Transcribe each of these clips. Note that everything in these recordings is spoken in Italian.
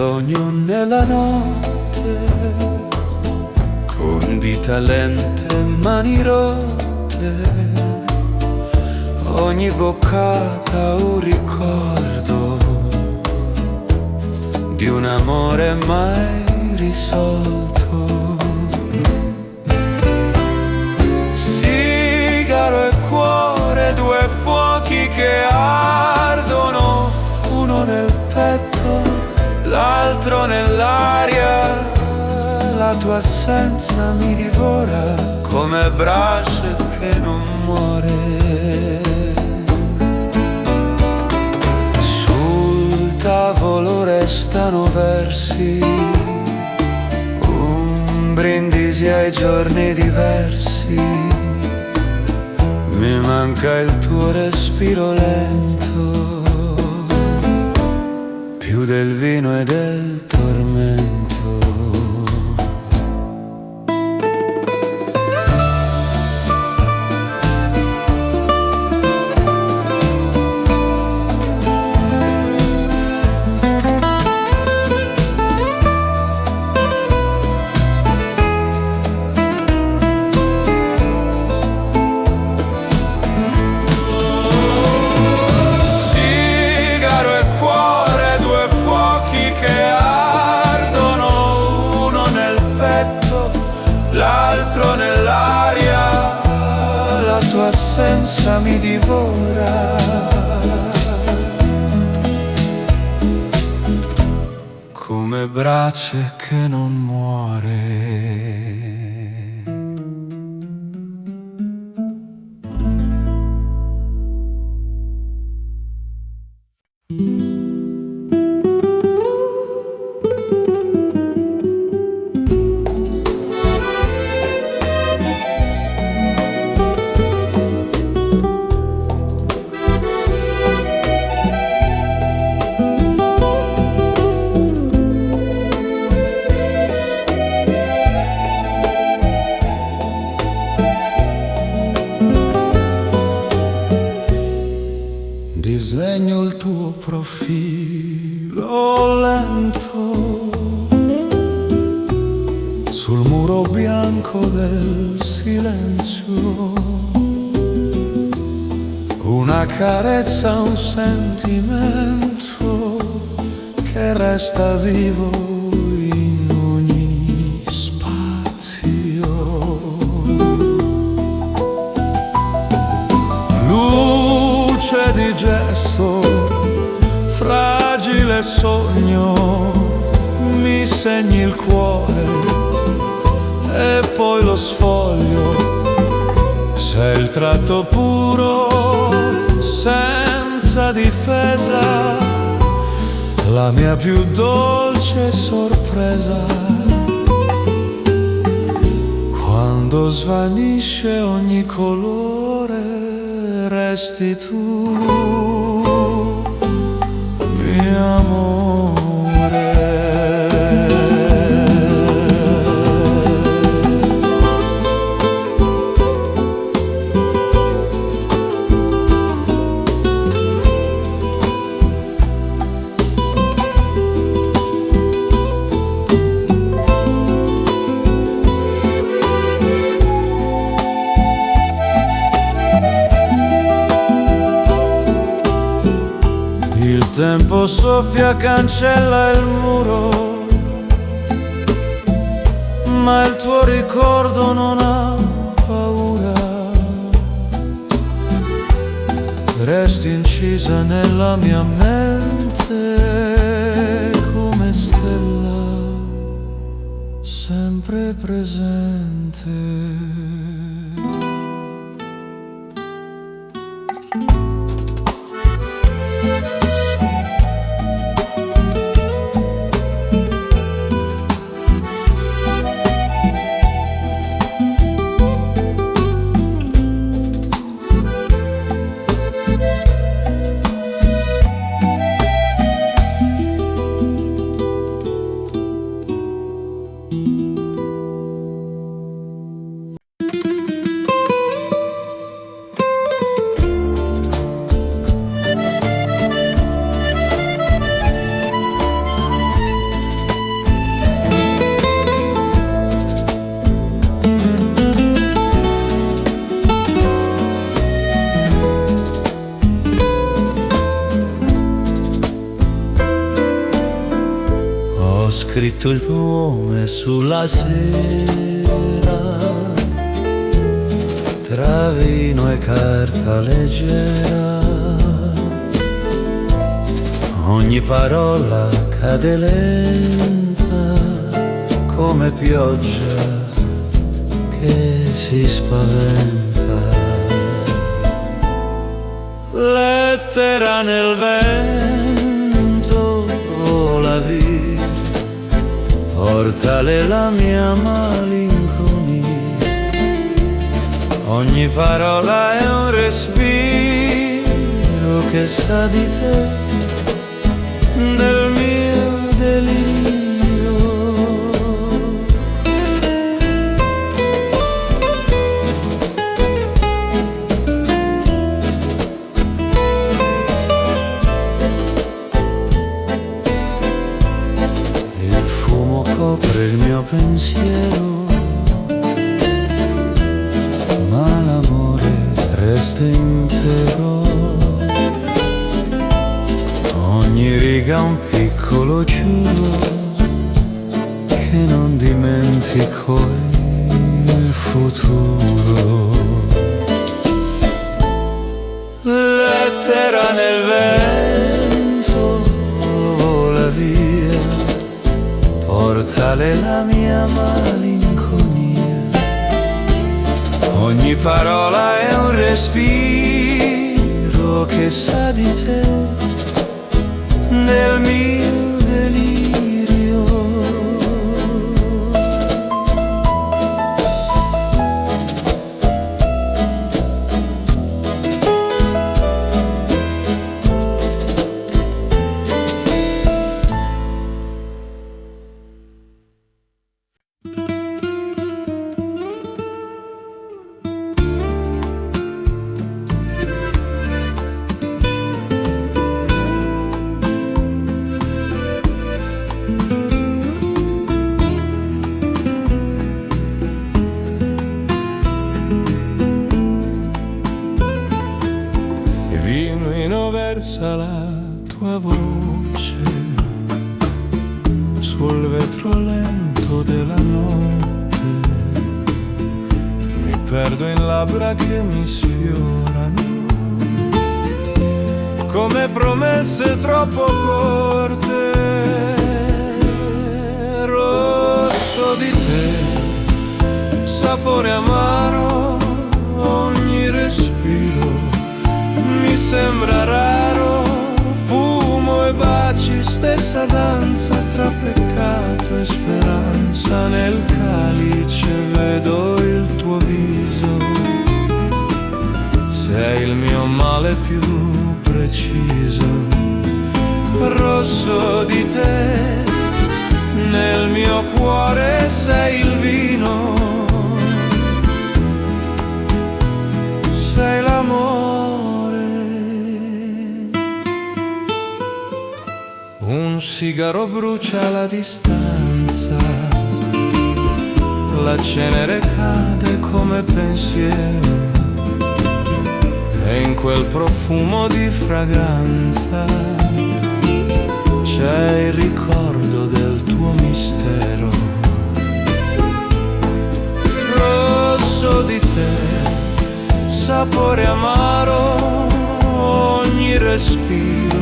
sogno nella notte, con dita lente e mani rotte, ogni boccata un ricordo di un amore mai risolto. Sigaro e cuore, due fuochi che ardono, uno nel petto, l'altro nell'aria. La tua assenza mi divora come brace che non muore. Sul tavolo restano versi, un brindisi ai giorni diversi. Mi manca il tuo respiro lento, più del vino e del tormento. L'altro nell'aria, la tua assenza mi divora come brace che non muore. Disegno il tuo profilo lento sul muro bianco del silenzio, una carezza, un sentimento che resta vivo in ogni spazio. Luce di gesto, fragile sogno, mi segni il cuore e poi lo sfoglio. Sei il tratto puro, senza difesa, la mia più dolce sorpresa. Quando svanisce ogni colore, resti tu, mio amore. Il tempo soffia, cancella il muro, ma il tuo ricordo non ha paura. Resti incisa nella mia mente come stella, sempre presente. scritto il tuo nome sulla sera, tra vino e carta leggera. Ogni parola cade lenta come pioggia che si spaventa. Lettera nel vento vola via, portale la mia malinconia. Ogni parola è un respiro che sa di te, del mio delirio. Il fumo copre il mio pensiero, ma l'amore resta intero. Ogni riga un piccolo giuro che non dimentico il futuro. Lettera nel vento vola via, portale la mia malinconia. Ogni parola è un respiro che sa di te, nel mio delirio. Versa la tua voce sul vetro lento della notte, mi perdo in labbra che mi sfiorano come promesse troppo corte. Rosso di te, sapore amaro, ogni respiro mi sembra raro, fumo e baci, stessa danza tra peccato e speranza. Nel calice vedo il tuo viso, sei il mio male più preciso. Rosso di te, nel mio cuore sei il vino, sei l'amore. Un sigaro brucia la distanza, la cenere cade come pensiero, e in quel profumo di fragranza c'è il ricordo del tuo mistero. Rosso di te, sapore amaro, ogni respiro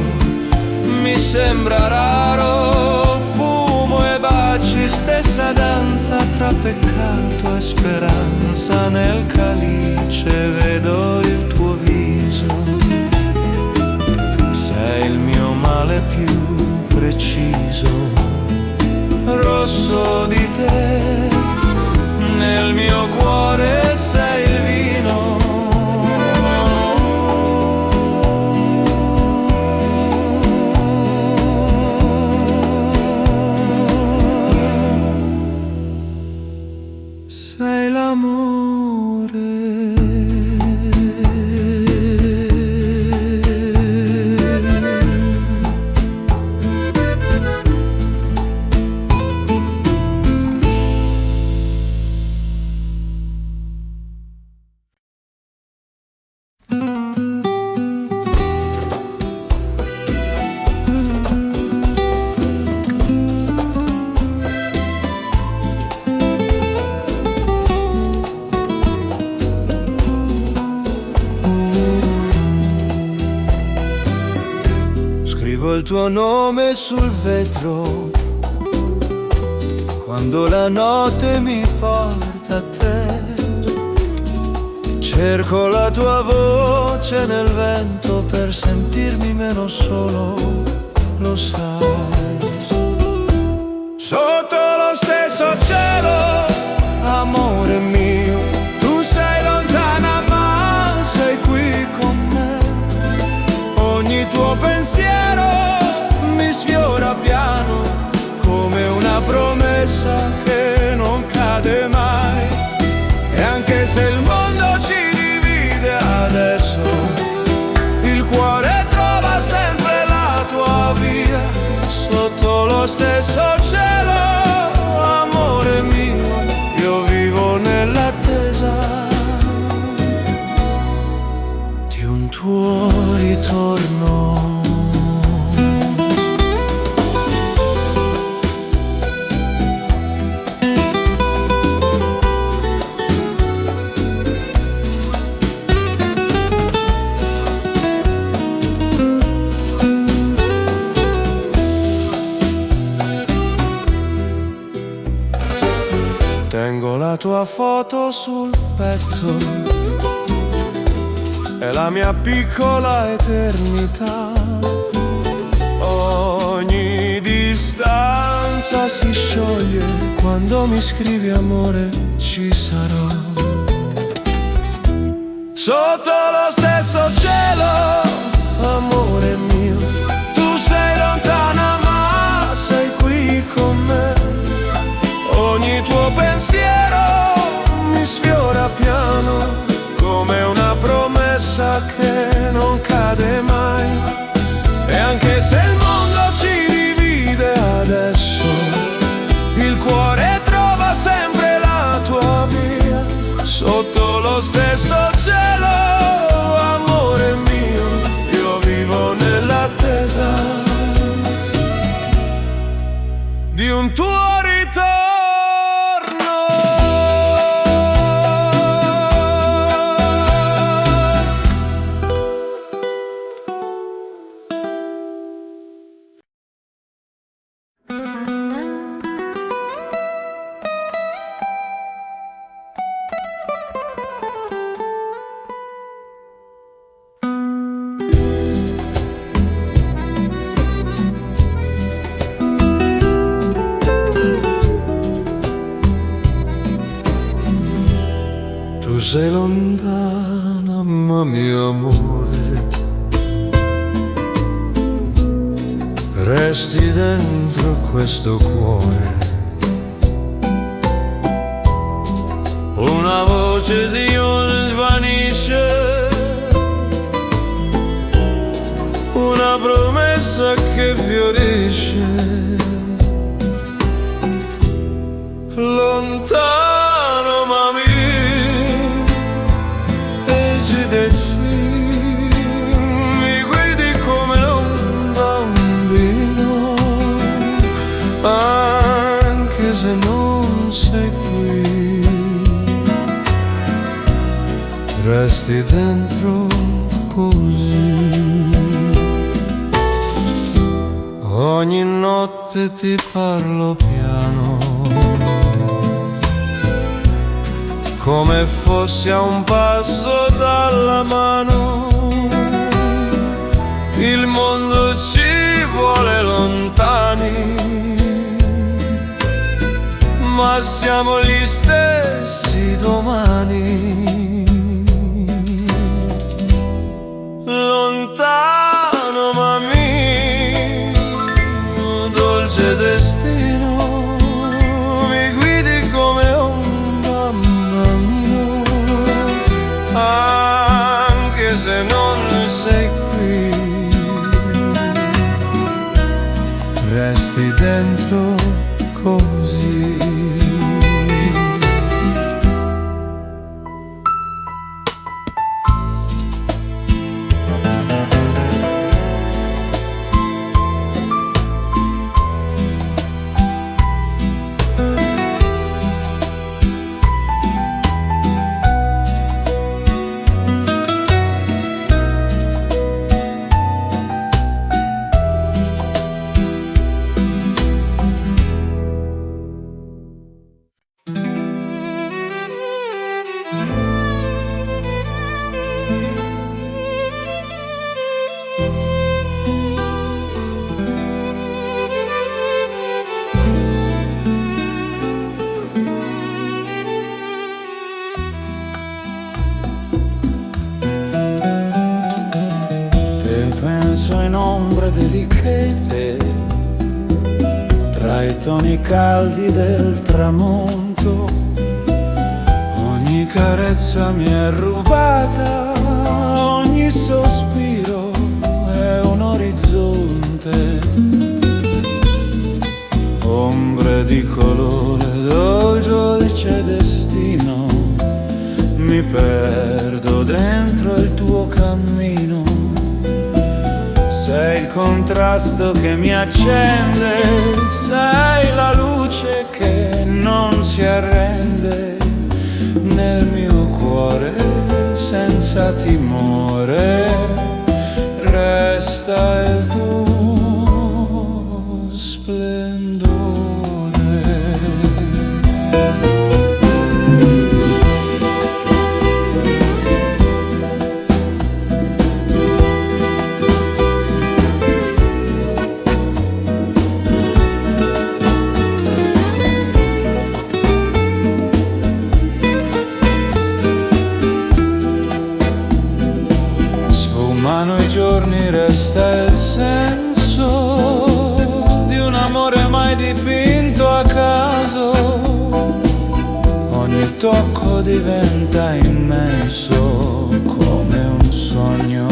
mi sembra raro, fumo e baci, stessa danza tra peccato e speranza. Nel calice vedo il tuo viso, sei il mio male più preciso. Rosso di te, nel mio cuore sei il vino, sei l'amore. Scrivo il tuo nome sul vetro quando la notte mi porta a te. Cerco la tua voce nel vento per sentirmi meno solo, lo sai. Sotto lo stesso cielo, amore mio, tu sei lontana ma sei qui con me. Ogni tuo pensiero mi sfiora piano come una promessa che non cade mai. E anche se il mondo ci divide adesso, il cuore trova sempre la tua via. Sotto lo stesso cielo, amore mio, io vivo nell'attesa di un tuo ritorno. Tengo la tua foto sul petto, è la mia piccola eternità. Ogni distanza si scioglie quando mi scrivi amore, ci sarò. Sotto lo stesso cielo, amore mio, tu sei lontana ma sei qui con me. Ogni tuo pensiero mi sfiora piano come una promessa che non cade mai. E anche se il mondo ci divide adesso, il cuore trova sempre la tua via. Sotto lo stesso cielo, amore mio, io vivo nell'attesa di un tuo ritorno. Tu sei lontana ma mio amore, resti dentro questo cuore. Una voce si svanisce, una promessa che fiorisce. Lontano ma mi mi guidi come un bambino, anche se non sei qui, resti dentro così. Ogni notte ti parlo piano, come fossi a un passo dalla mano. Il mondo ci vuole lontani, ma siamo gli stessi domani. Lontano ma mio dolce destino, mi guidi come un bambino, anche se non sei qui, resti dentro così. perso in ombre delichete, tra i toni caldi del tramonto. Ogni carezza mi è rubata, ogni sospiro è un orizzonte. Ombre di colore del dolce destino, mi perdo dentro il tuo cammino. Sei il contrasto che mi accende, sei la luce che non si arrende. Nel mio cuore senza timore resta il tuo splendore. I giorni resta il senso di un amore mai dipinto a caso. Ogni tocco diventa immenso come un sogno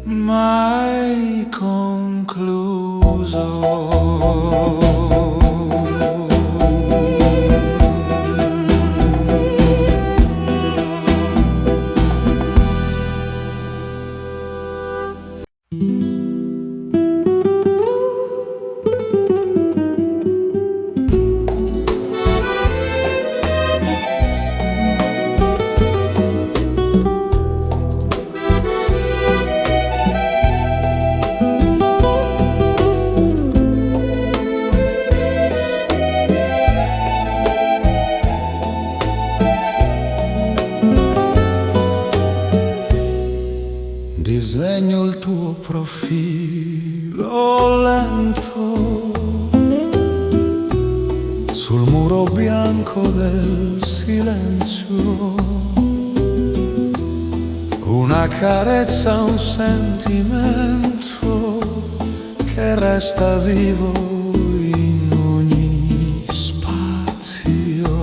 mai concluso. Disegno il tuo profilo lento sul muro bianco del silenzio. Una carezza, un sentimento che resta vivo in ogni spazio.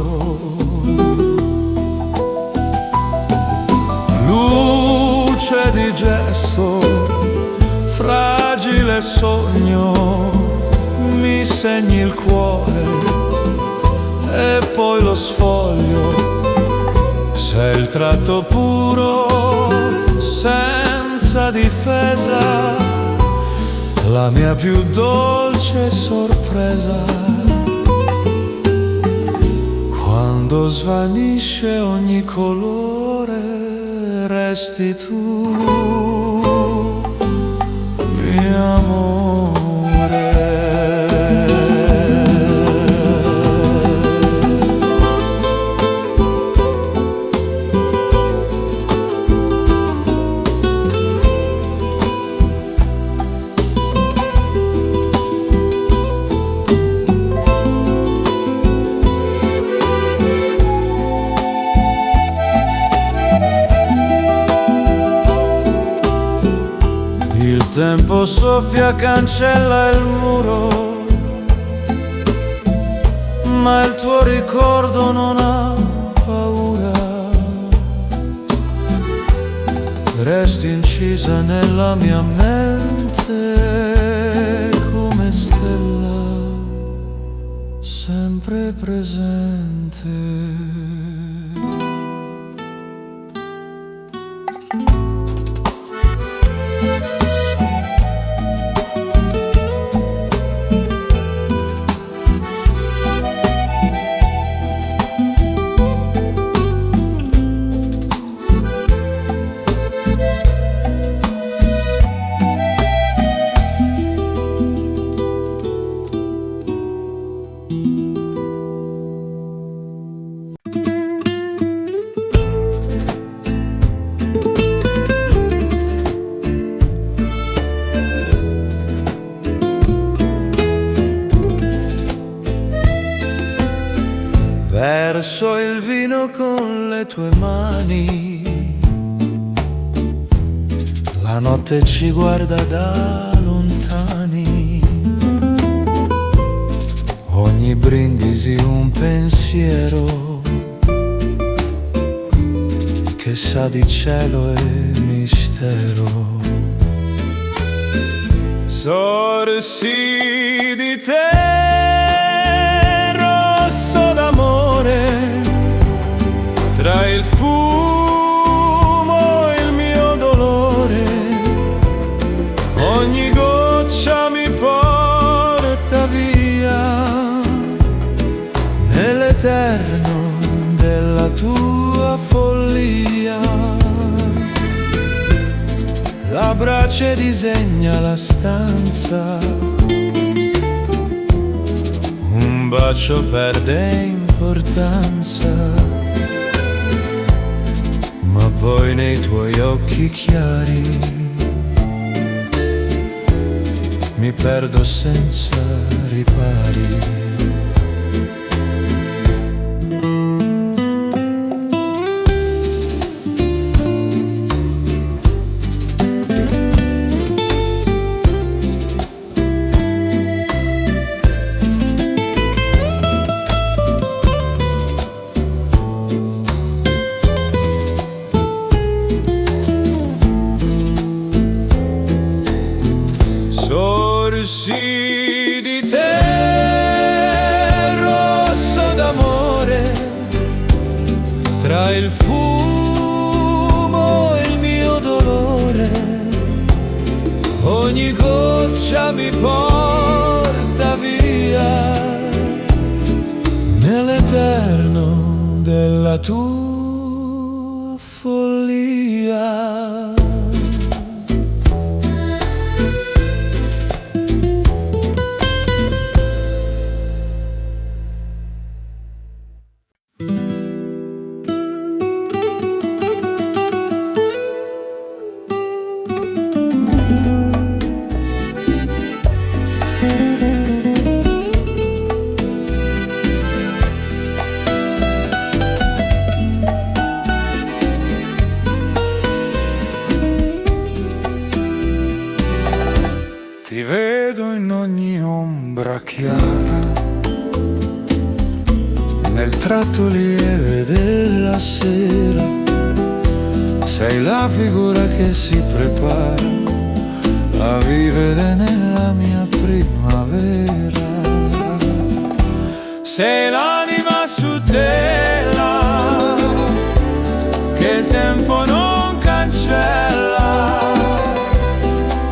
Luce di gesto, fragile sogno, mi segni il cuore e poi lo sfoglio. Sei il tratto puro, senza difesa, la mia più dolce sorpresa. Quando svanisce ogni colore, resti tu, mio amore. Il tempo soffia, cancella il muro, ma il tuo ricordo non ha paura. Resti incisa nella mia mente come stella, sempre presente. Verso il vino con le tue mani, La notte ci guarda da lontani, ogni brindisi un pensiero che sa di cielo e mistero. Sorsi di te, rosso d'amore, tra il fumo e il mio dolore, ogni goccia mi porta via nell'eterno della tua follia. La brace disegna la stanza, un bacio perde importanza, ma poi nei tuoi occhi chiari mi perdo senza ripari. Sorsi di te, rosso d'amore, tra il fumo e il mio dolore, ogni goccia mi porta via nell'eterno della tua follia. Ti vedo in ogni ombra chiara, nel tratto lieve della sera. Sei la figura che si prepara a vivere nella mia primavera. Sei l'anima su tela che il tempo non cancella.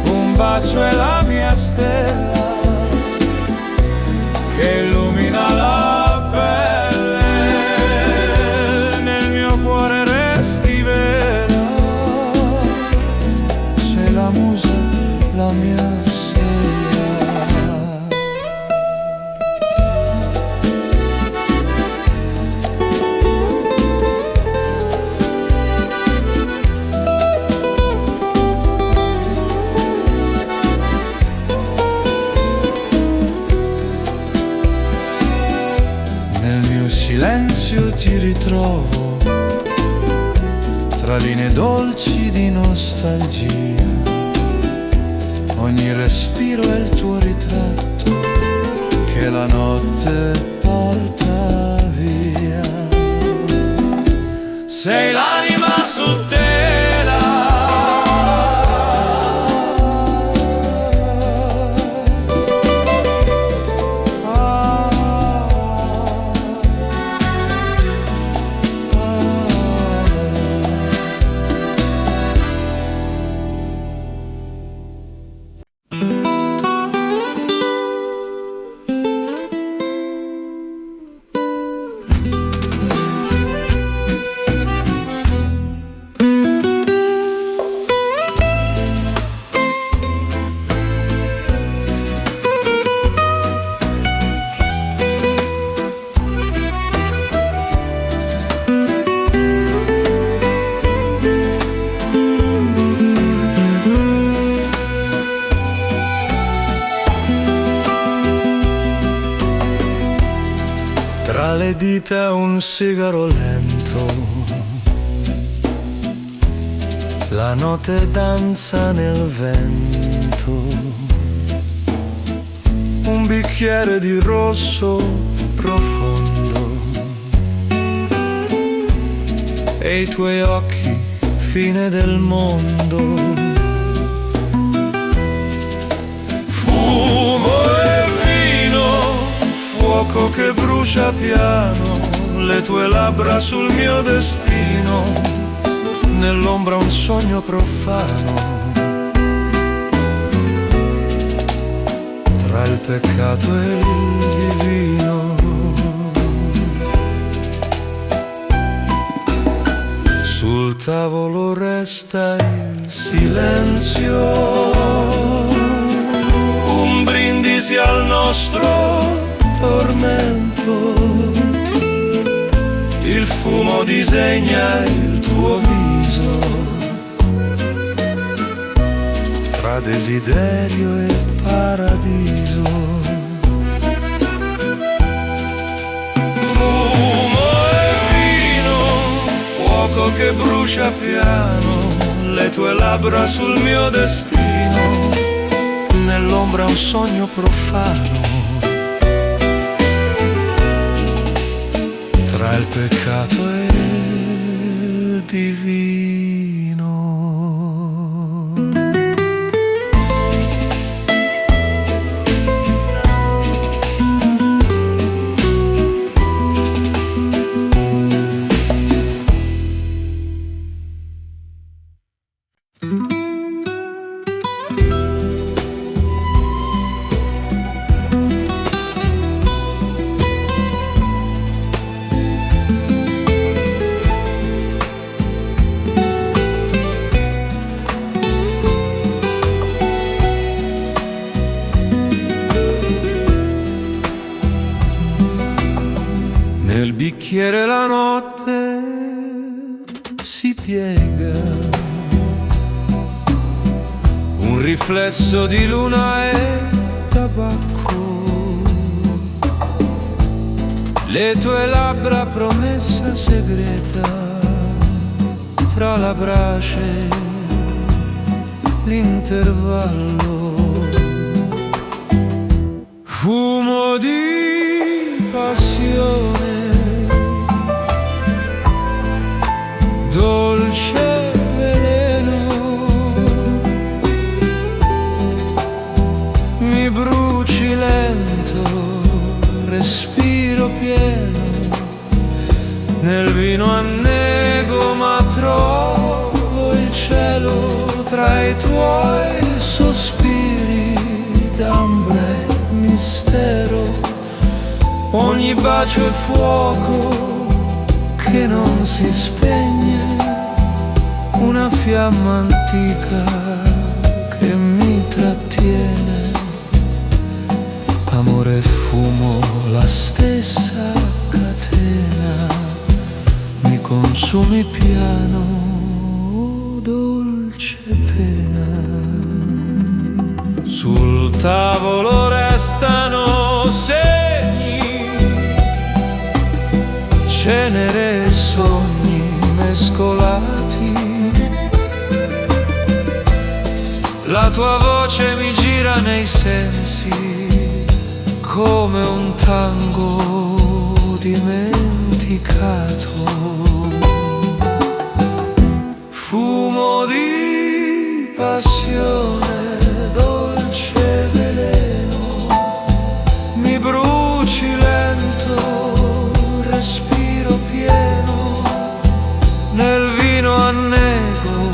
Un bacio è la mia stella che illumina la pelle. Nel mio cuore resti vera, sei la musa, la mia silenzio ti ritrovo tra linee dolci di nostalgia. Ogni respiro è il tuo ritratto che la notte porta via. Sei l'anima su tela tra le dita un sigaro lento, La notte danza nel vento, un bicchiere di rosso profondo e i tuoi occhi, fine del mondo. Fumo e vino, fuoco che brucia piano, le tue labbra sul mio destino, nell'ombra un sogno profano, tra il peccato e il divino. Sul tavolo resta il silenzio, un brindisi al nostro tormento. Il fumo disegna il tuo viso, tra desiderio e paradiso. Fumo e vino, fuoco che brucia piano, le tue labbra sul mio destino, nell'ombra un sogno profano, tra il peccato e il divino. Nel bicchiere la notte si piega, un riflesso di luna e tabacco, le tue labbra promessa segreta, fra la brace l'intervallo, fumo di passione, dolce veleno, mi bruci lento, respiro pieno, nel vino annego ma trovo il cielo tra i tuoi sospiri d'ambra e mistero, ogni bacio è fuoco che non si spegne, una fiamma antica che mi trattiene, amore e fumo la stessa catena, mi consumi piano, dolce pena. Sul tavolo restano segni, cenere e sogni mescolati, la tua voce mi gira nei sensi come un tango dimenticato, fumo di passione, dolce veleno, mi bruci lento, respiro pieno, nel vino annego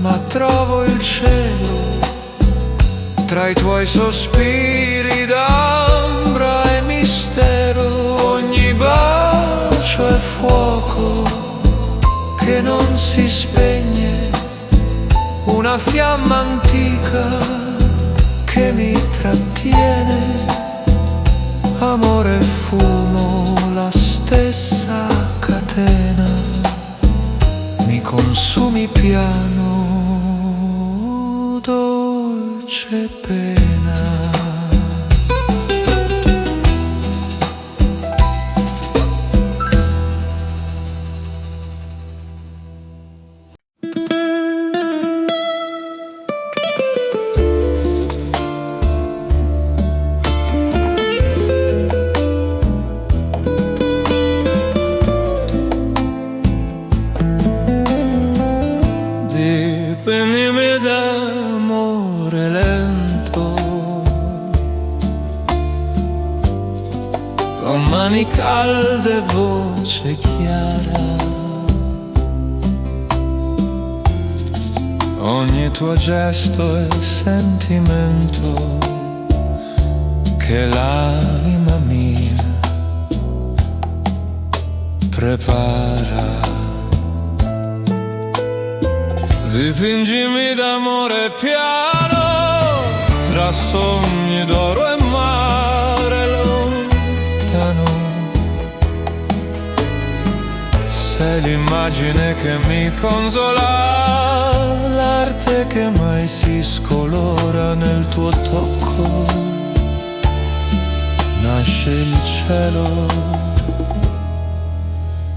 ma trovo il cielo tra i tuoi sospiri d'ambra e mistero, ogni bacio è fuoco che non si spegne, una fiamma antica che mi trattiene, amore e fumo la stessa catena, mi consumi piano, dolce pena. mani calde, voce chiara. Ogni tuo gesto è sentimento che l'anima mia prepara. Dipingimi d'amore piano tra sogni d'oro e mare lontano. Sei l'immagine che mi consola, l'arte che mai si scolora nel tuo tocco. Nasce il cielo,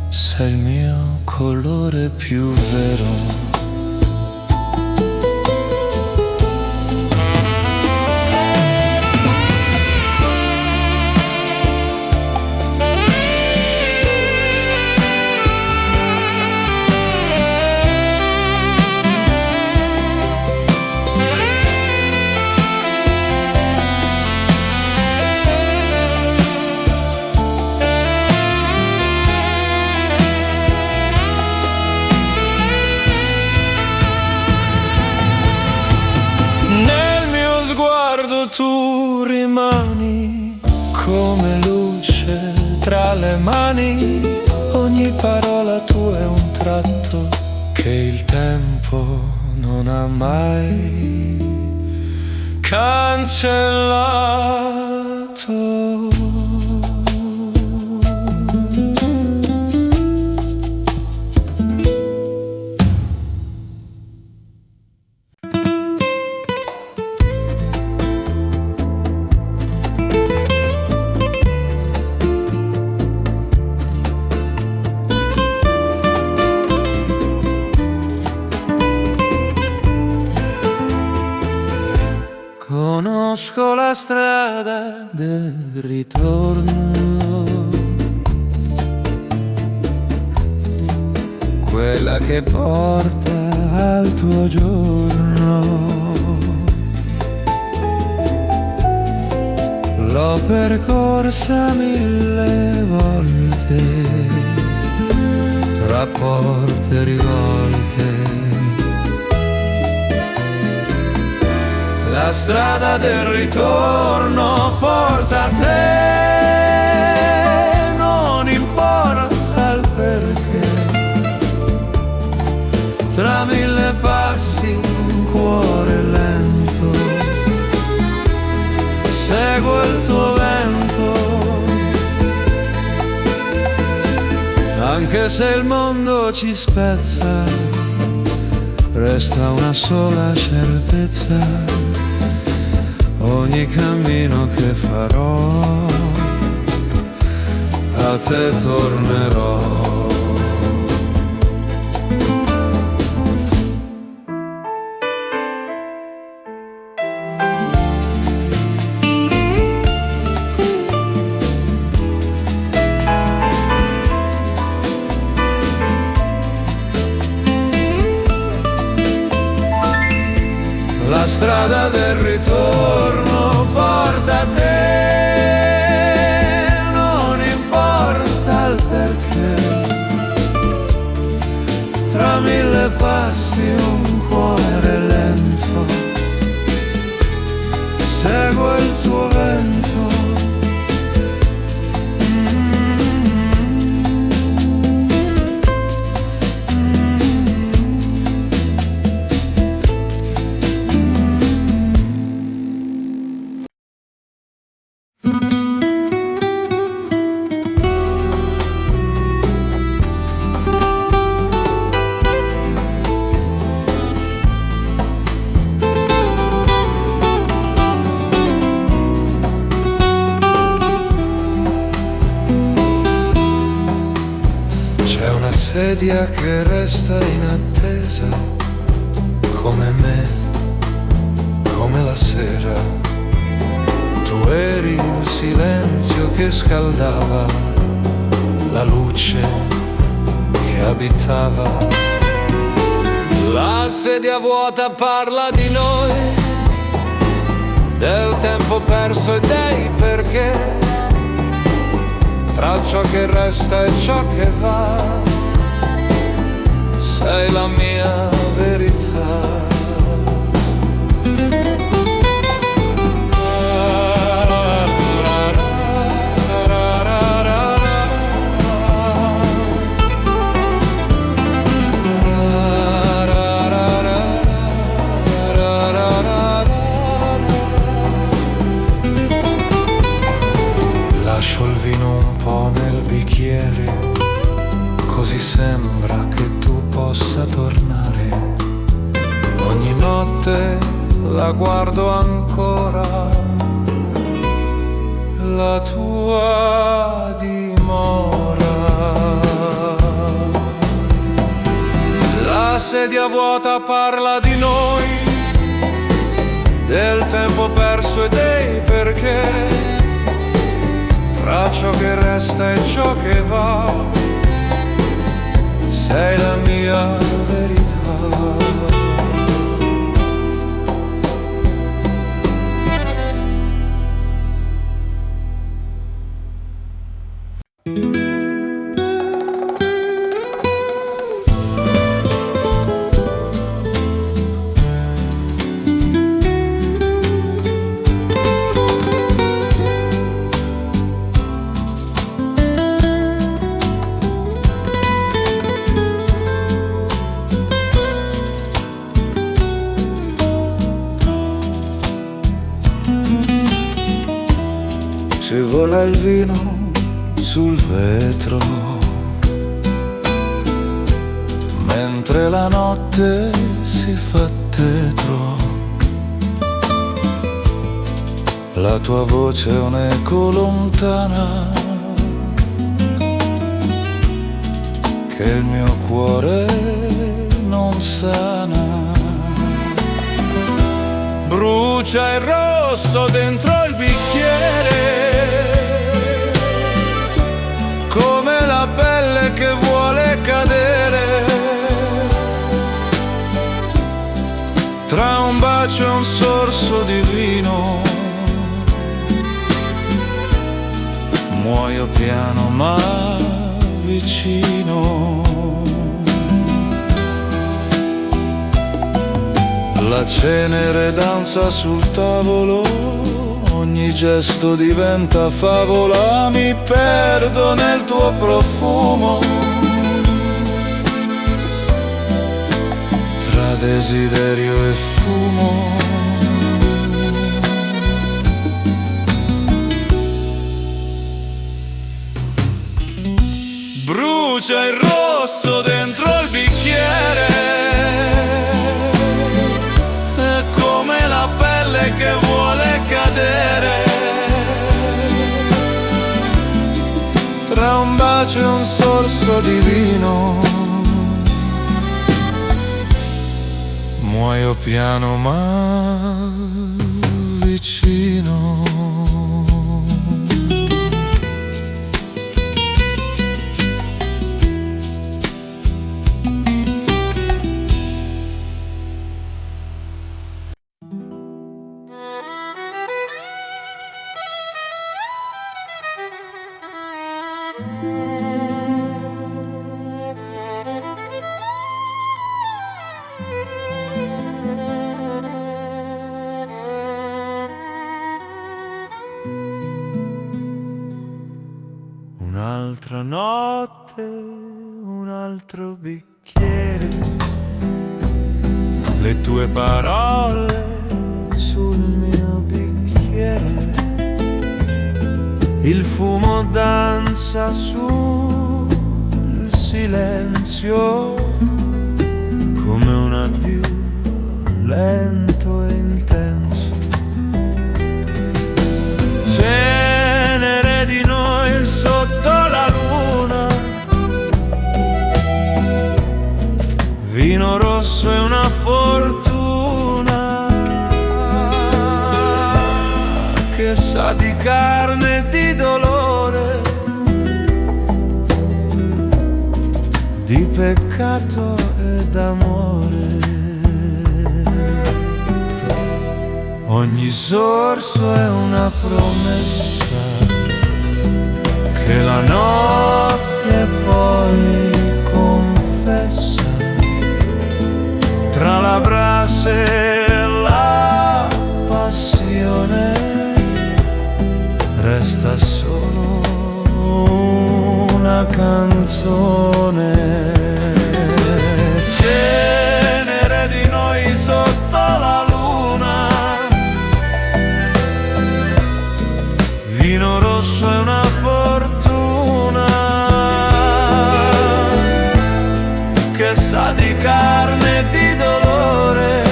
sei il mio colore più vero. Tu rimani come luce tra le mani, ogni parola tua è un tratto che il tempo non ha mai cancellato. Conosco la strada del ritorno, quella che porta al tuo giorno. L'ho percorsa 1000 volte, tra porte rivolte. La strada del ritorno porta a te, non importa il perché. Tra 1000 passi un cuore lento, seguo il tuo vento. Anche se il mondo ci spezza, resta una sola certezza. Ogni cammino che farò, a te tornerò. La strada del ritorno porta a te, non importa il perché. Tra 1000 passi un cuore lento, seguo il tuo vento. Sedia che resta in attesa, come me, come la sera. Tu eri il silenzio che scaldava, la luce che abitava. La sedia vuota parla di noi, del tempo perso e dei perché. tra ciò che resta e ciò che va, sei la mia verità. Lascio il vino un po' nel bicchiere, così sembra che tu possa tornare. Ogni notte la guardo ancora, la tua dimora. La sedia vuota parla di noi, del tempo perso e dei perché, tra ciò che resta e ciò che va, sei la mia verità. Se vola il vino sul vetro, mentre la notte si fa tetro, la tua voce è un'eco lontana che il mio cuore non sana. Brucia il rosso dentro il bicchiere, come la pelle che vuole cadere, tra un bacio e un sorso di vino. Muoio piano ma vicino. La cenere danza sul tavolo, ogni gesto diventa favola, mi perdo nel tuo profumo, tra desiderio e fumo. Brucia il rosso dentro il bicchiere, è come la pelle che vuole cadere, tra un bacio e un sorso di vino. Muoio piano ma vicino. Un'altra notte, un altro bicchiere, le tue parole sul mio bicchiere, il fumo danza sul silenzio, come un addio lento e intenso. Cenere di noi sotto la luna, vino rosso e una fortuna che sa di carne e di dolore, di peccato e d'amore. Ogni sorso è una promessa che la notte poi confessa tra la brace e la passione, resta solo una canzone. Cenere di noi sotto la luna, vino rosso è una fortuna che sa di carne e di dolore,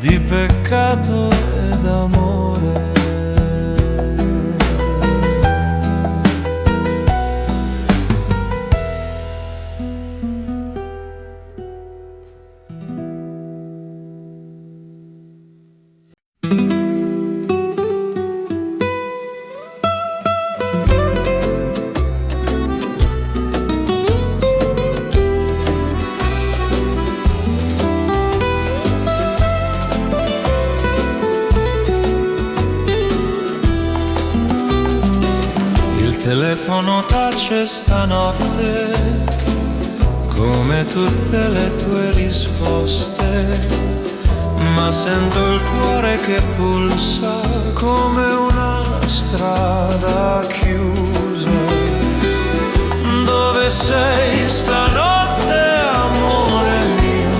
di peccato ed amore. Il telefono tace stanotte come tutte le tue risposte, ma sento il cuore che pulsa come una strada chiusa. Dove sei stanotte, amore mio?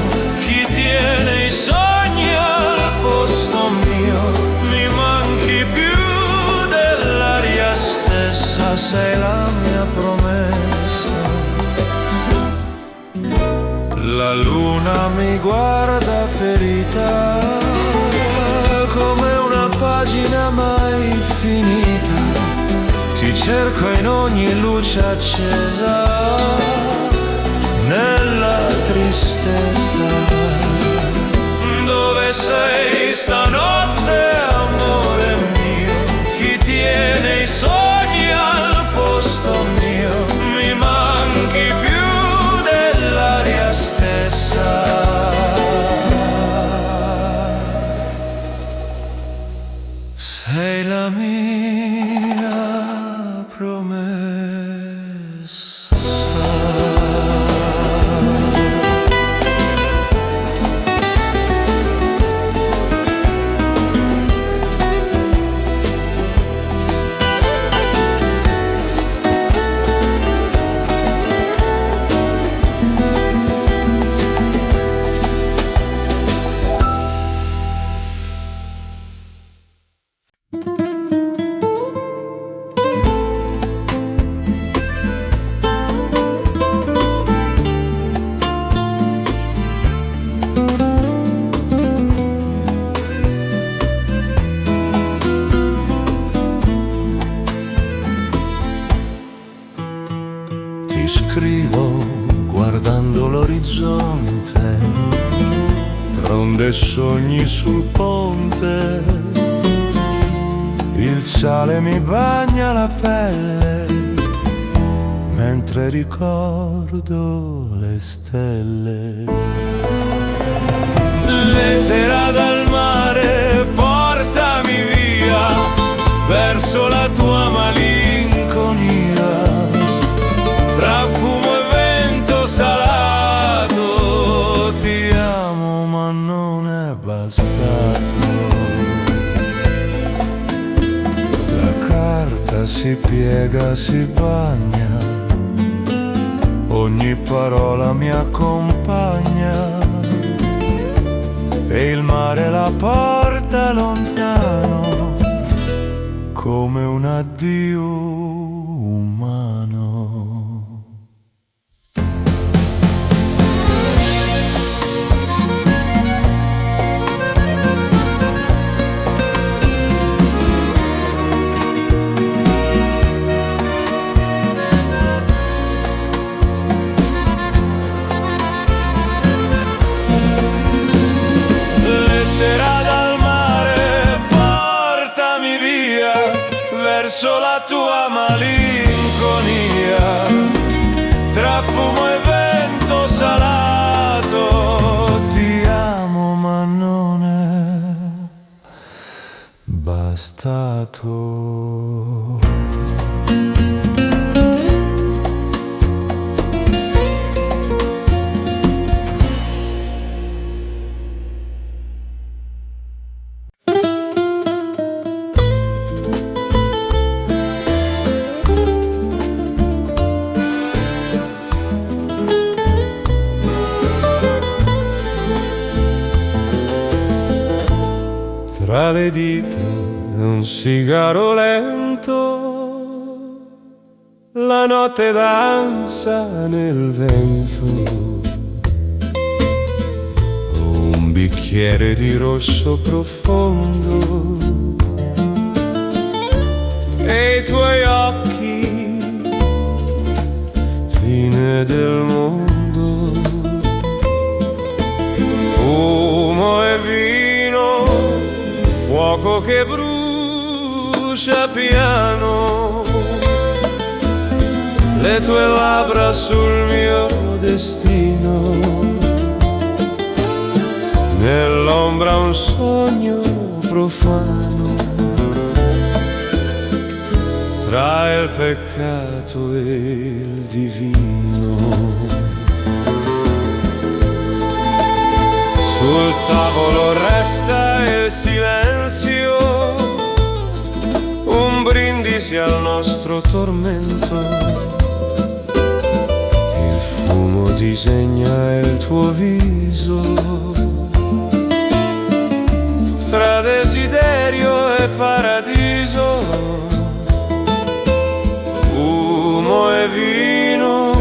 Chi tiene i sogni al posto mio? Mi manchi più dell'aria stessa, sei la mia promessa. La luna mi guarda ferita come una pagina mai finita. Ti cerco in ogni luce accesa, nella tristezza. Dove sei stanotte, amore mio? Chi tiene i sogni al posto mio? Mi manchi più dell'aria stessa. Sei la mia promessa. Ti scrivo guardando l'orizzonte, tra onde e sogni sul ponte. Il sale mi bagna la pelle mentre ricordo le stelle. Lettera dal mare, portami via verso la tua malinconia. Tra fumo e vento salato, ti amo ma non è bastato. La carta si piega, si bagna, ogni parola mi accompagna, e il mare la porta lontano come un addio umano. Lettera dal mare, portami via verso la tua passato. Tra le dita un sigaro lento, la notte danza nel vento. Un bicchiere di rosso profondo e i tuoi occhi, fine del mondo. Fumo e vino, fuoco che brucia piano, le tue labbra sul mio destino, nell'ombra un sogno profano, tra il peccato e il divino. Sul tavolo resta il silenzio, un brindisi al nostro tormento. Il fumo disegna il tuo viso, tra desiderio e paradiso. Fumo e vino,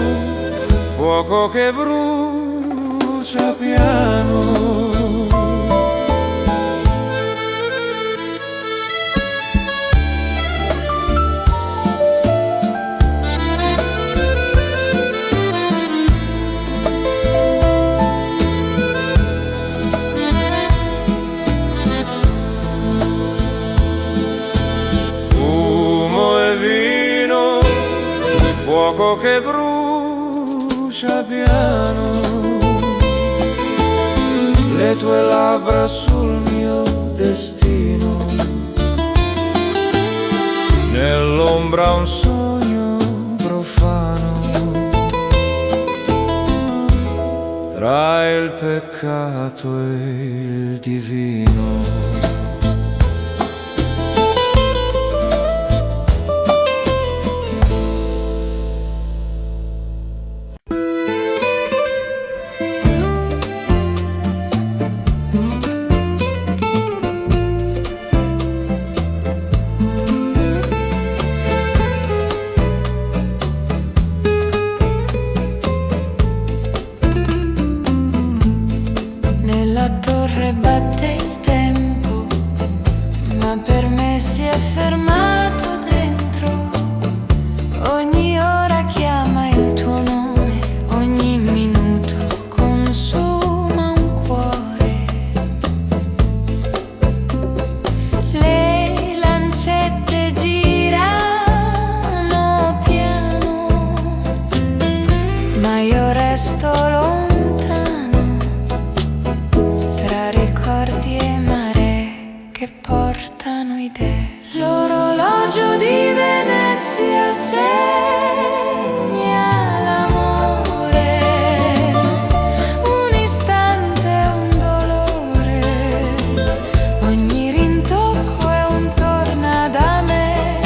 fuoco che brucia piano. Fuoco che brucia piano, le tue labbra sul mio destino, nell'ombra un sogno profano, tra il peccato e il divino. Nella torre batte il tempo, ma per me si è fermato dentro. Ogni ora chiama il tuo nome, ogni minuto consuma un cuore. Le lancette girano piano, ma io resto lontano, ricordi e maree che portano idee. L'orologio di Venezia segna l'amore, un istante è un dolore, ogni rintocco è un torna da me,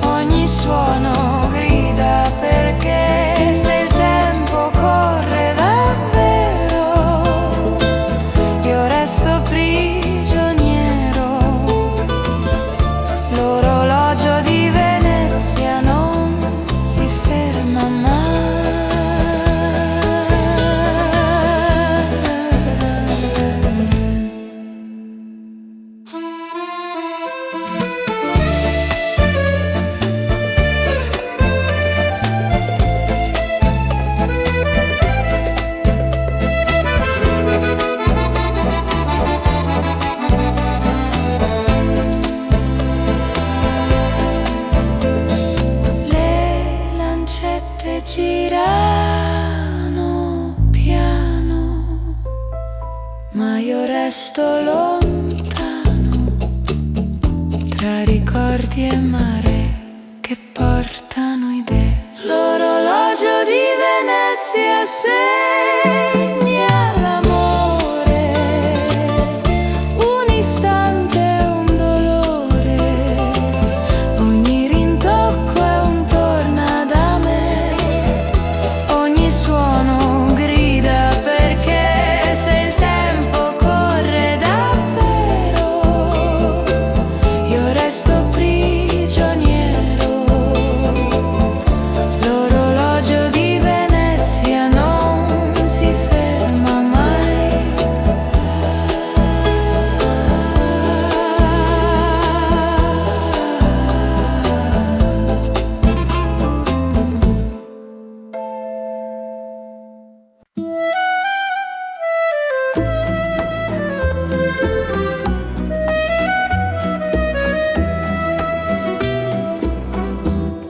ogni suono grida perché se il tempo corre davvero io resto prigioniero. L'orologio di Venezia non si ferma mai. Girano piano, ma io resto lontano, tra tra ricordi e mare che portano idee. L'orologio di Venezia segna l'amore, un istante è un dolore, ogni rintocco è un torna da me, ogni suono grida perché se il tempo corre davvero io resto prigioniero. L'orologio di Venezia non si ferma mai.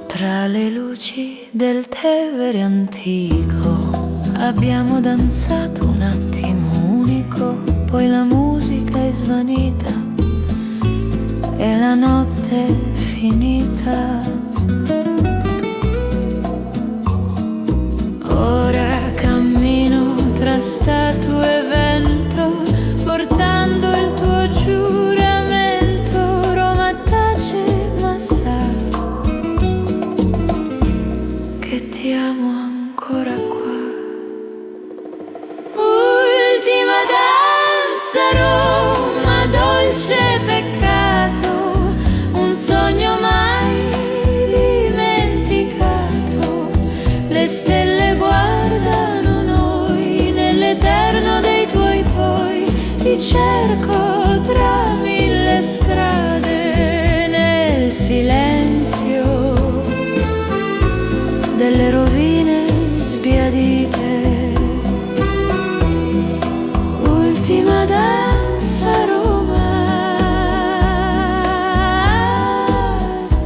Tra le luci del Tevere antico abbiamo danzato un attimo unico, poi la musica è svanita e la notte è finita. Ora cammino tra statue e vento, portando il tuo giuramento. Roma tace ma sa che ti amo ancora qua. Ultima danza, Roma, dolce peccato, un sogno mai dimenticato. Le stelle guardano noi nell'eterno dei tuoi poi. Ti cerco tra mille strade, nel silenzio delle rovine sbiadite. Ultima danza, Roma,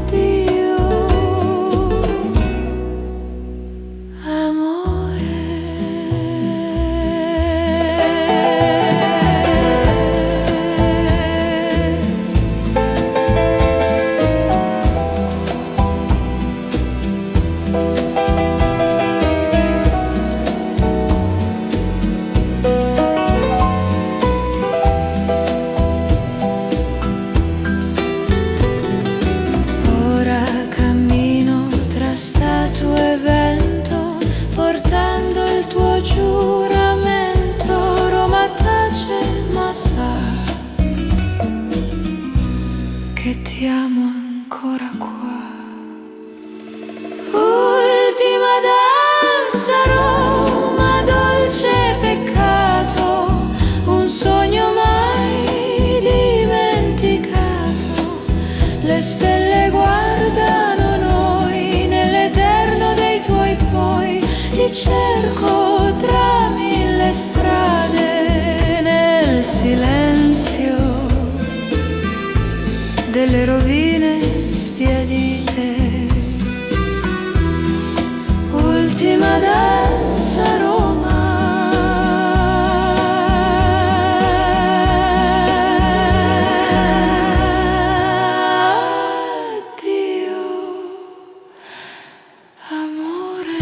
addio, amore. Ora cammino tra statue e vento, portando il tuo giuramento. Roma tace ma sa che ti amo ancora qua. Ultima danza, Roma, dolce peccato, un sogno mai dimenticato. Le stelle guardano noi nell'eterno dei tuoi poi. Ti cerco tra mille strade, nel silenzio delle rovine sbiadite. Ultima danza, Roma, addio, amore.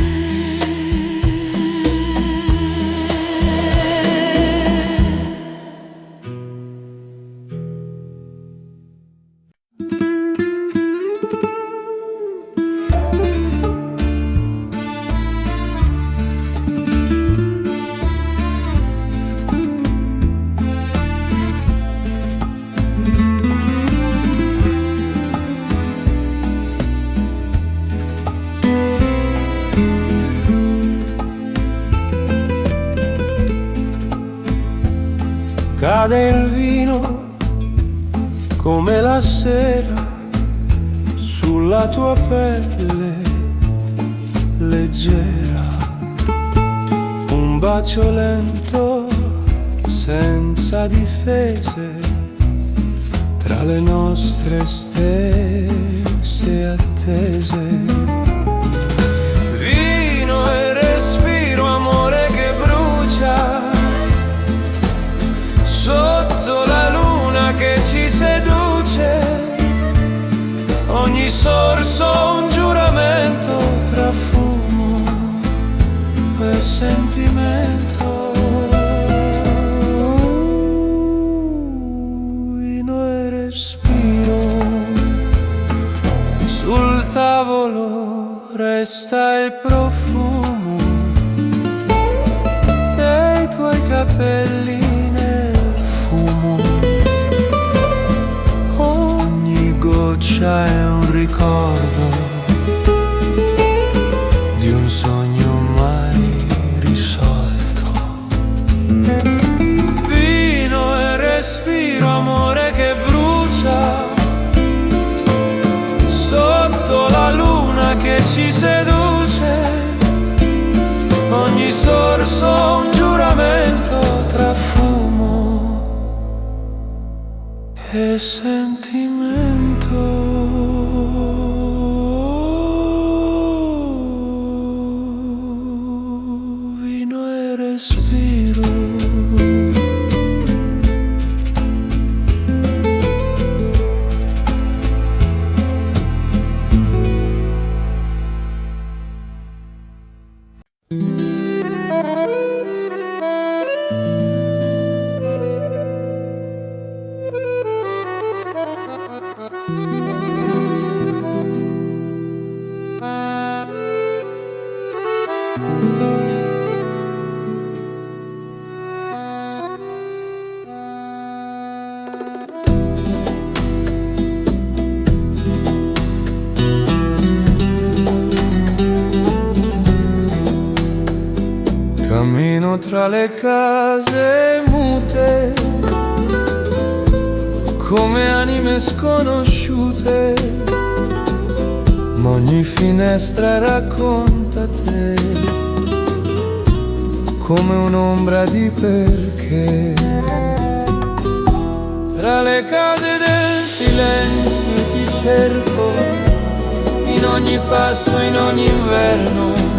Cade il vino come la sera sulla tua pelle leggera, un bacio lento senza difese tra le nostre stesse attese. Vino e respiro, amore che brucia sotto la luna che ci seduce. sentimento. Vino e respiro. Sul tavolo resta il profumo dei tuoi capelli nel fumo. Ogni goccia è un ricordo di un sogno mai risolto. Vino e respiro, amore che brucia sotto la luna che ci seduce. Ogni sorso un giuramento tra fumo e sentimento. Cammino tra le case mute come anime sconosciute, ma ogni finestra racconta te come un'ombra di perché. Tra le case del silenzio ti cerco, in ogni passo, in ogni inverno.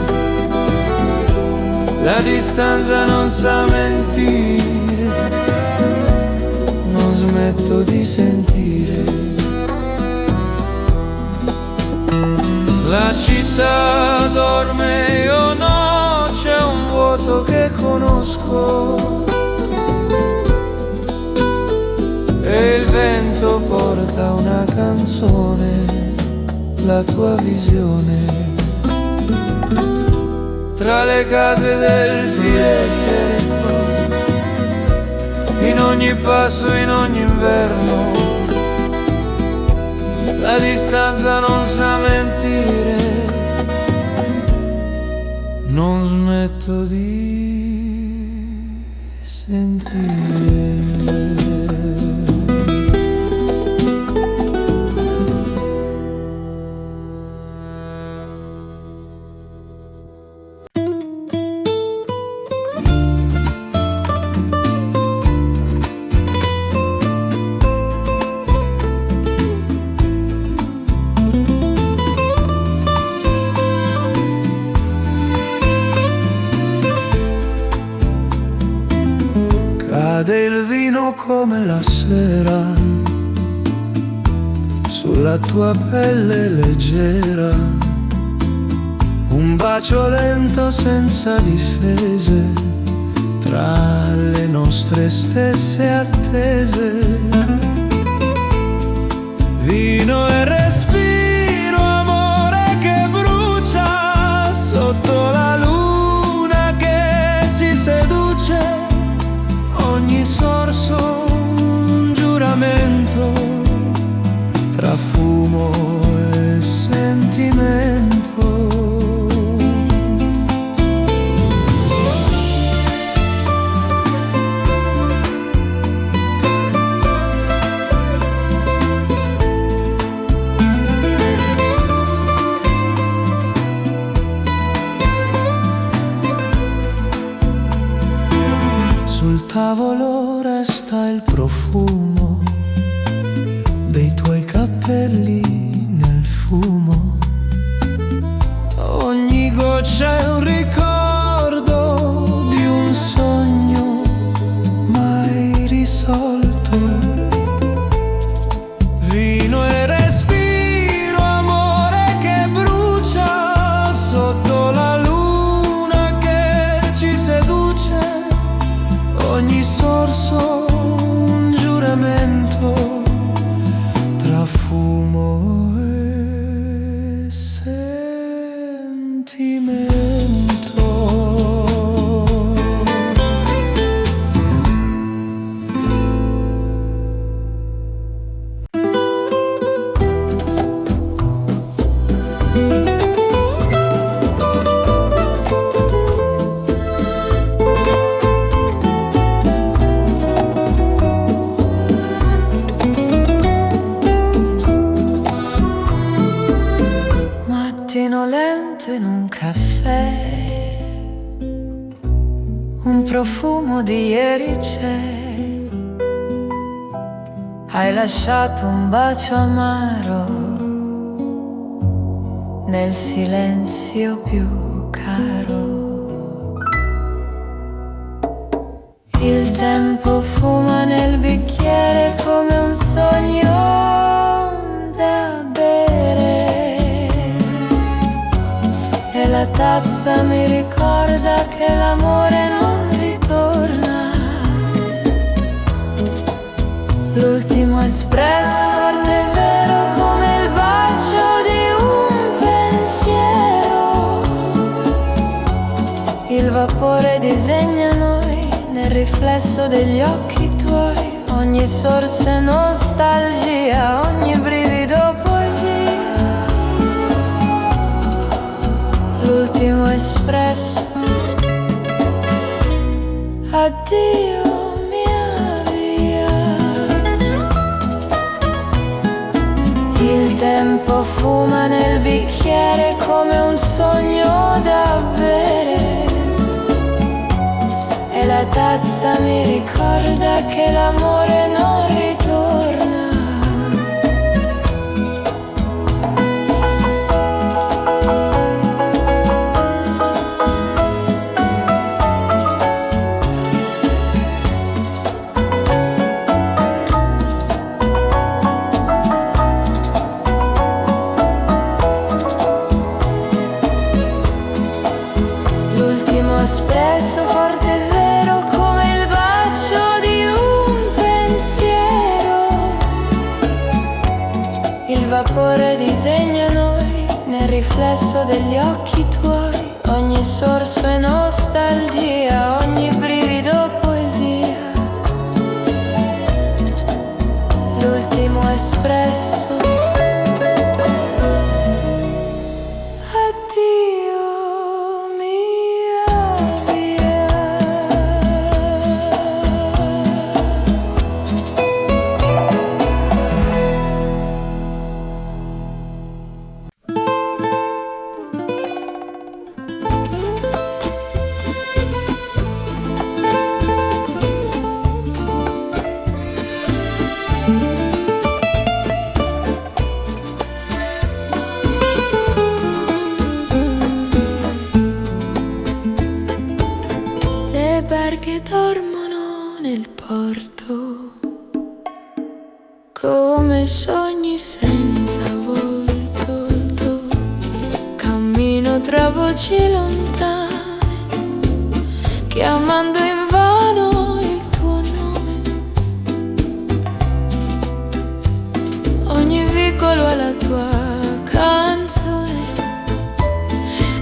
La distanza non sa mentire, non smetto di sentire. La città dorme, io no, c'è un vuoto che conosco e il vento porta una canzone, la tua visione. Tra le case del silenzio, in ogni passo, in ogni inverno. La distanza non sa mentire, non smetto di sentire. Cade il vino come la sera sulla tua pelle leggera, un bacio lento senza difese tra le nostre stesse attese. Vino e respiro, amore che brucia sotto la luna che ci seduce. Ogni sorso un giuramento tra fumo e sentimento. Sul tavolo resta il profumo dei tuoi capelli nel fumo. Ogni goccia è un ricordo di un sogno mai risolto. Vino e respiro, amore che brucia sotto la luna che un profumo di ieri c'è. Hai lasciato un bacio amaro nel silenzio più caro. Il tempo fuma nel bicchiere come un sogno da bere, e la tazza mi ricorda che l'amore non ritorna. L'ultimo espresso forte e vero come il bacio di un pensiero. Il vapore disegna noi nel riflesso degli occhi tuoi. Ogni sorso è nostalgia, ogni brivido poesia. L'ultimo espresso, addio mia via. Il tempo fuma nel bicchiere come un sogno da bere, e la tazza mi ricorda che l'amore non ritorna. L'ultimo espresso forte e vero come il bacio di un pensiero. Il vapore disegna noi nel riflesso degli occhi tuoi. Ogni sorso è nostalgia, ogni brivido poesia. L'ultimo espresso, addio mia via. Le barche dormono nel porto come sogni senza volto. Cammino tra voci lontane, chiamando invano il tuo nome. Ogni vicolo ha la tua canzone,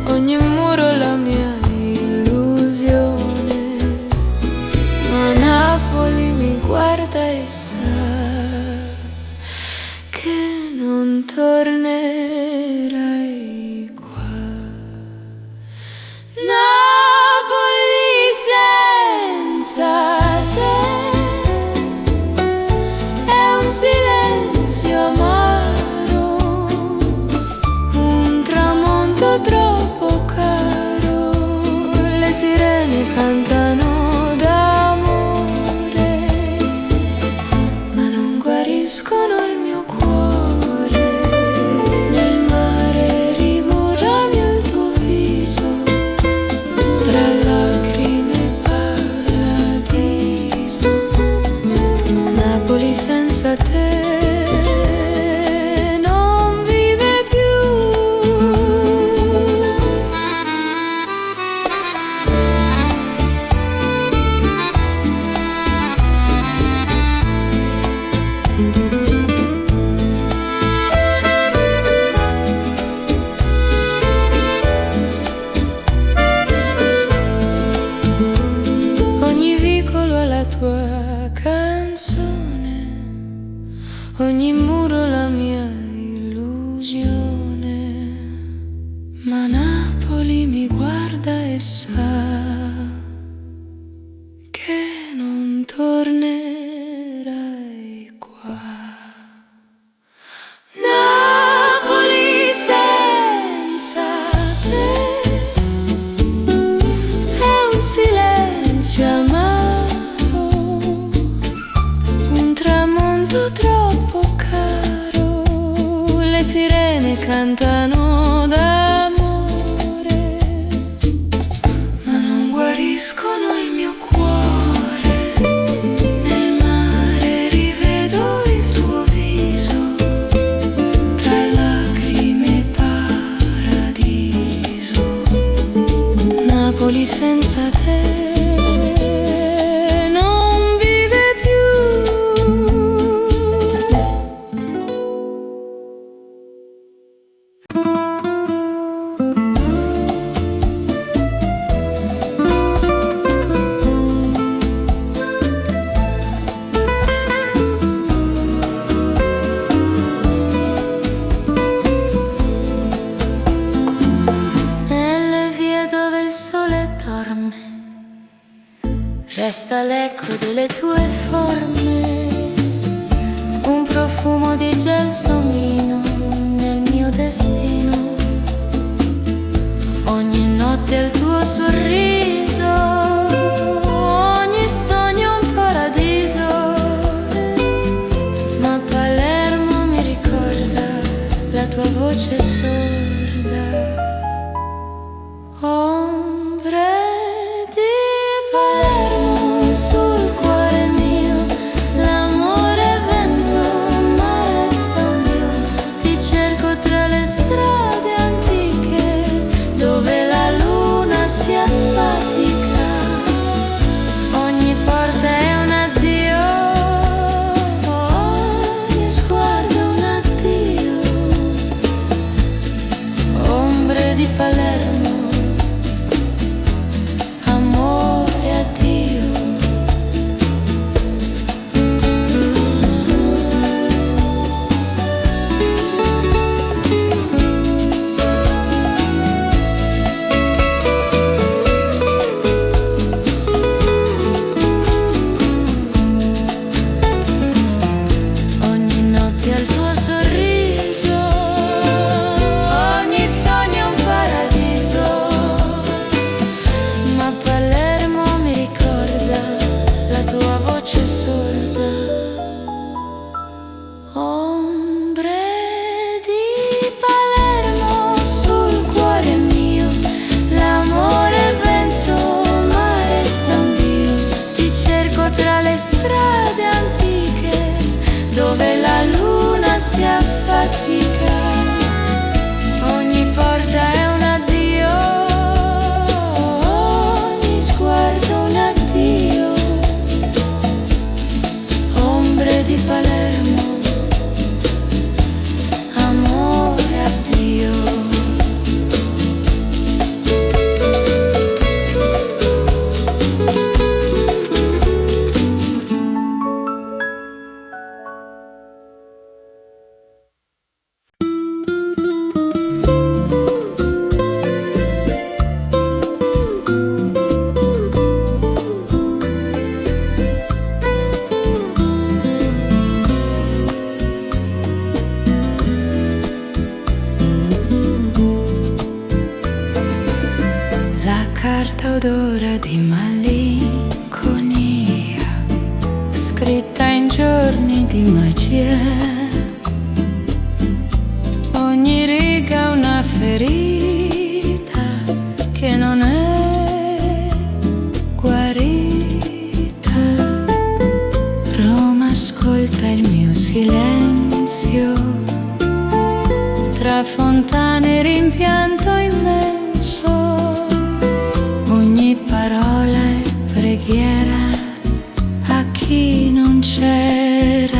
ogni muro la mia illusione. Ma Napoli mi guarda e sa che non tornerai qua. Napoli senza te è un silenzio amaro, un tramonto troppo caro. Le sirene cantano d'amore, ma non guariscono il mio cuore. Nel mare rimutammi il tuo viso, tra lacrime e paradiso. Napoli senza te non vive più. Ogni vicolo ha la tua canzone, ogni muro la mia illusione. Ma Napoli mi guarda e sa che non tornerai qua. Napoli senza te è un silenzio cantano d'amore, ma non guariscono il mio cuore. Nel mare rivedo il tuo viso, tra lacrime e paradiso. Napoli senza te non vive più. Nelle vie dove il sole dorme resta l'eco delle tue forme, un profumo di gelsomino nel mio destino. Ogni notte è il tuo sorriso, ogni sogno un paradiso, ma Palermo mi ricorda la tua voce sorda. Ombre di Palermo sul cuore mio, l'amore è vento, ma resta mio. Ti cerco tra le strade antiche, dove la luna si affatica. Ogni porta è un addio, ogni sguardo un addio. Ombre di Palermo, amore, addio. Ogni notte al tuo sorriso, ogni sogno un paradiso, ma Palermo mi ricorda la tua voce sorda. Ombre di Palermo sul cuore mio, l'amore è vento, ma resta un Dio. Ti cerco tra le strade antiche, dove la luna si affatica. Ogni porta è un addio, ogni sguardo un addio. Ombre di Palermo, amore, addio. La carta odora di malinconia, scritta in giorni di magia. Ogni riga una ferita che non è guarita. Roma ascolta il mio silenzio, tra fontane e rimpianto immenso. Ogni parola è preghiera a chi non c'era.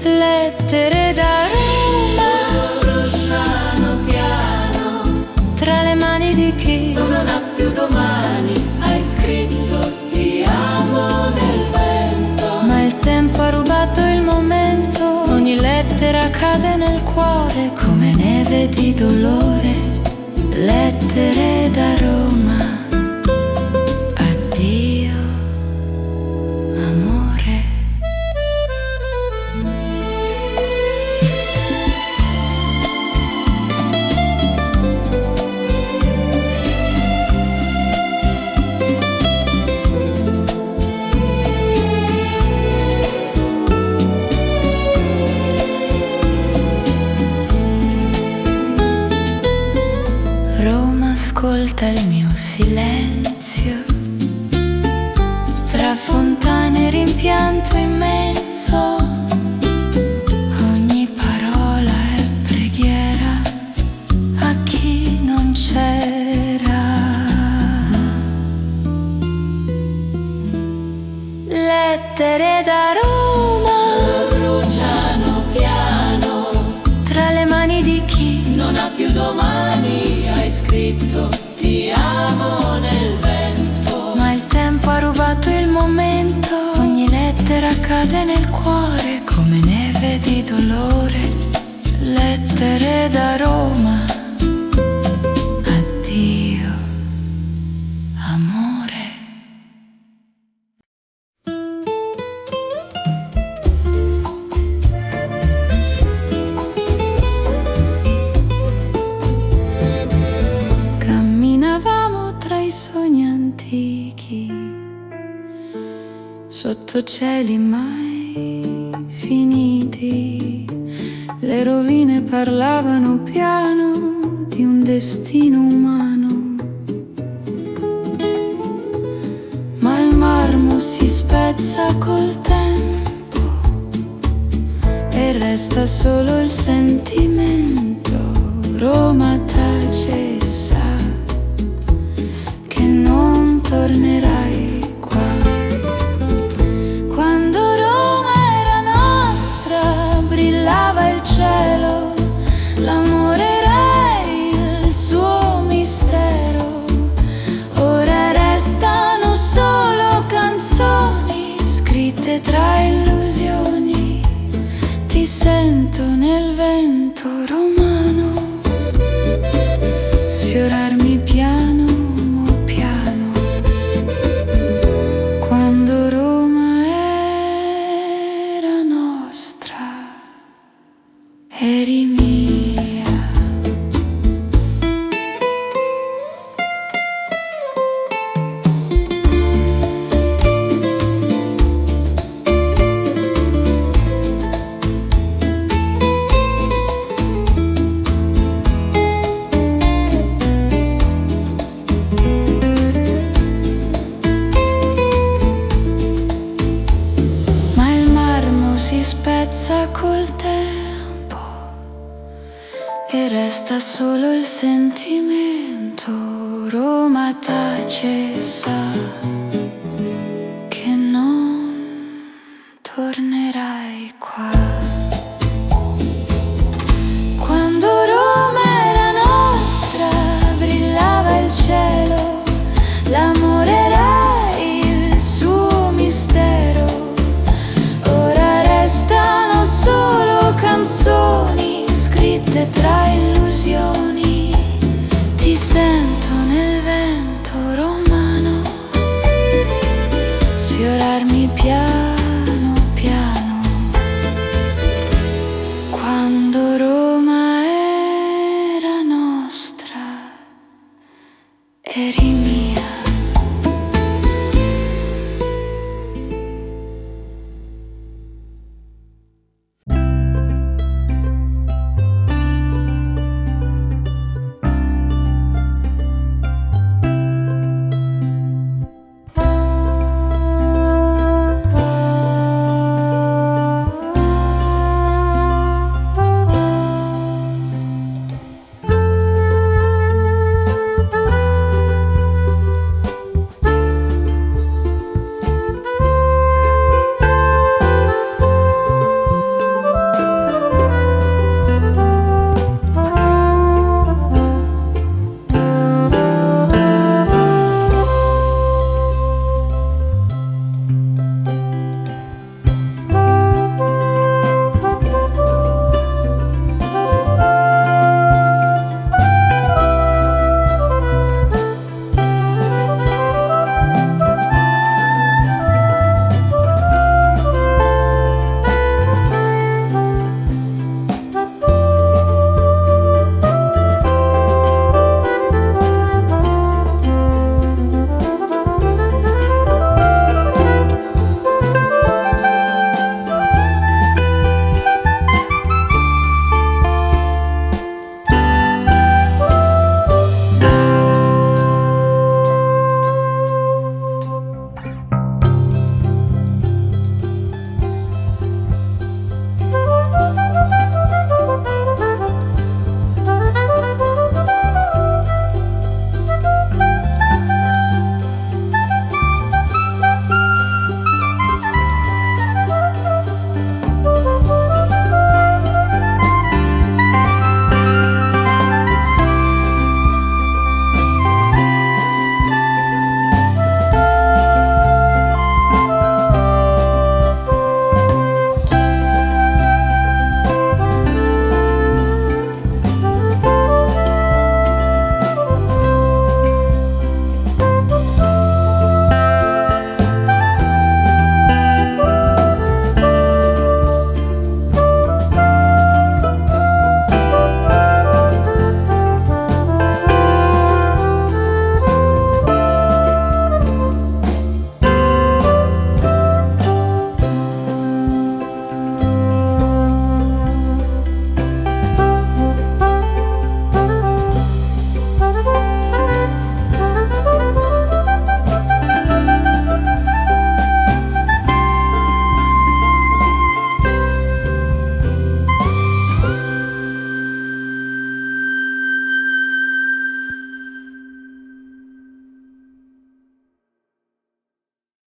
Lettere da Roma bruciano piano, tra le mani di chi non ha più domani. Hai scritto ti amo nel vento, ma il tempo ha rubato il momento. Ogni lettera cade nel cuore come neve di dolore. Lettere da Roma, addio amore. ascolta il mio silenzio, tra fontane e rimpianto immenso. Ogni parola è preghiera a chi non c'era. Lettere da Roma bruciano piano, tra le mani di chi non ha più domani. Hai scritto ti amo nel vento, ma il tempo ha rubato il momento. Ogni lettera cade nel cuore come neve di dolore. Lettere da Roma, addio, amore. Camminavamo tra i sogni antichi, sotto cieli mai finiti. Le rovine parlavano piano di un destino umano, ma il marmo si spezza col tempo e resta solo il sentimento. Roma tace e sa che non tornerai qua. Quando Roma era nostra, brillava il cielo, l'amore era il suo mistero. Ora restano solo canzoni scritte tra illusioni. Ti sento nel vento romano sfiorarmi piano piano. Quando Roma era nostra, eri mia. Ma il marmo si spezza col tempo e resta solo il sentimento. Roma tace e sa che non tornerai qua. Quando Roma era nostra, brillava il cielo, l'amore era il suo mistero. Ora restano solo canzoni scritte tra illusioni. Ti sento nel vento romano sfiorarmi piano piano. Quando Roma era nostra, eri mia.